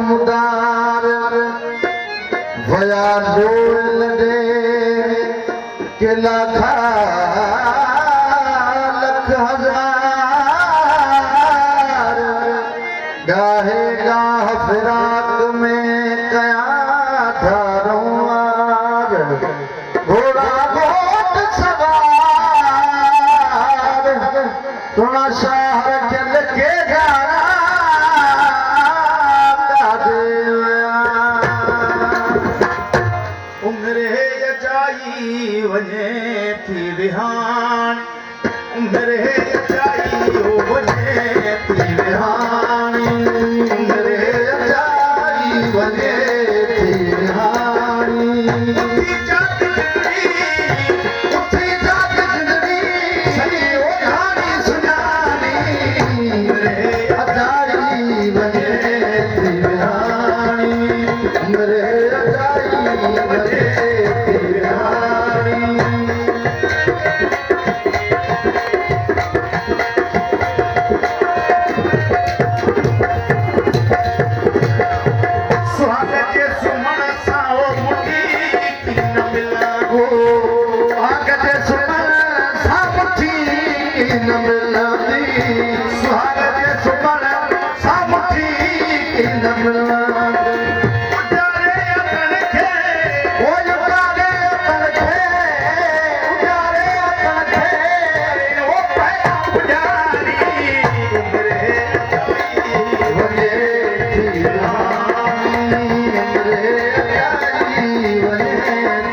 मुदार वया डोल दे के लाखा लख हजार गाहे गाह फिराक में कया धरुआर घोड़ा घोट सवार सुना शहर चल के जाना उमरे जाई वने थी विहान उमरे जाई वने थी विहान उमरे जाई वने थी विहान उठी जात जिंदगी सही ओढ़ानी सुनानी उमरे जाई वने थी विहान उमरे जाई वने थी विहान सुहाग के सुमन साओ मुठी की न मिला आगते सुमन सामुठी न मिलंदी सुहागते सुमन सामुठी न मिलंदी उजारे अकड़ के ओ उजारे अकड़ के ओ पैदा पुजारी उमरे वने थी रानी उमरे जाई वने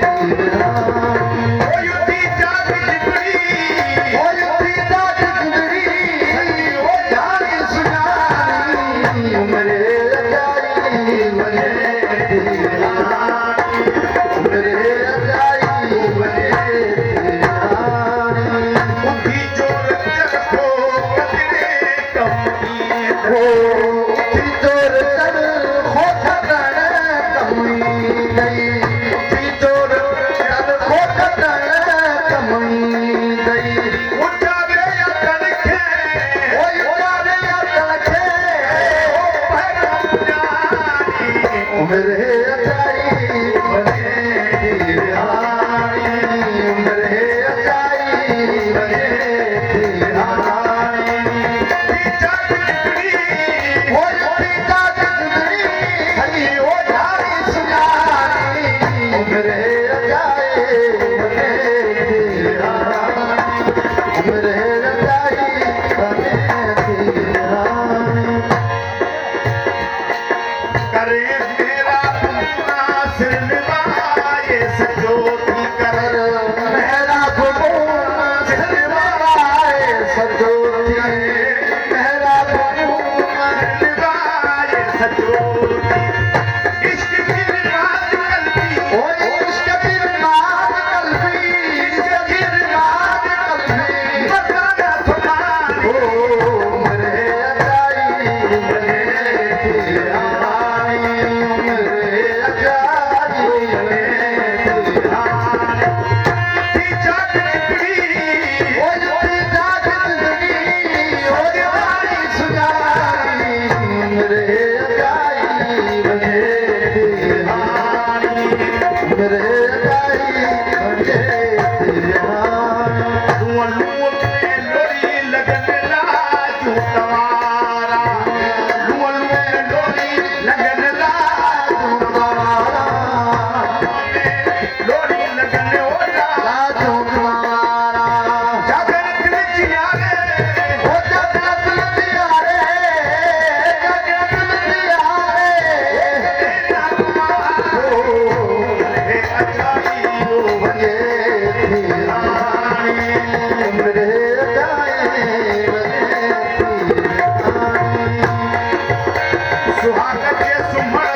थी रानी ओ युती जात जिंदगी ओ युती जात जिंदगी ओ जानी सुनानी उमरे जाई वने थी रानी उमरे जाई वने थी रानी उठी जोर चरखो कतरे कमी ओ तीजोर चल खोखटण कमी गई तीजोर चल खोखटण कमी गई उजारे अकड़ के ओ उजारे अकड़ के ओ पैदा पुजारी उमरे जाई वने थी रानी उमरे जाई वने थी रानी उठी जात जिंदगी ओ युती जात जिंदगी सही ओ जानी सुनानी उमरे जाए वने थी रानी उमरे जाई वने थी रानी करे मेरा पूरा सिर निभाए सजोती कर मेरा गुबून सिलवाए सजोती मेरा गुबून निभाए सजोती इश्क की बात कलती ओ इश्क की बात कल्पी इश्क की बात कल्पी बताना तुम्हारी ओ उमरे जाई वने थी रानी उमरे जाई वने थी रानी थी जात जिंदगी ओ युती जात जिंदगी ओ जानी सुनानी उमरे जाई वने थी रानी उमरे जाई वने थी रानी लूअ लूअ में लोरी लगन लाजू तवारा लूअ लूअ में लोरी लगन लाजू तुम्हारा लोरी लगन ओला लाजो तुम्हारा जागर दिल जियारे ओ जगत लतियारे जगत लतियारे तेरा कुमार ओ हे अजाई ओ वने थी रानी उमरे जाए वने थी रानी सुहाग के सुमर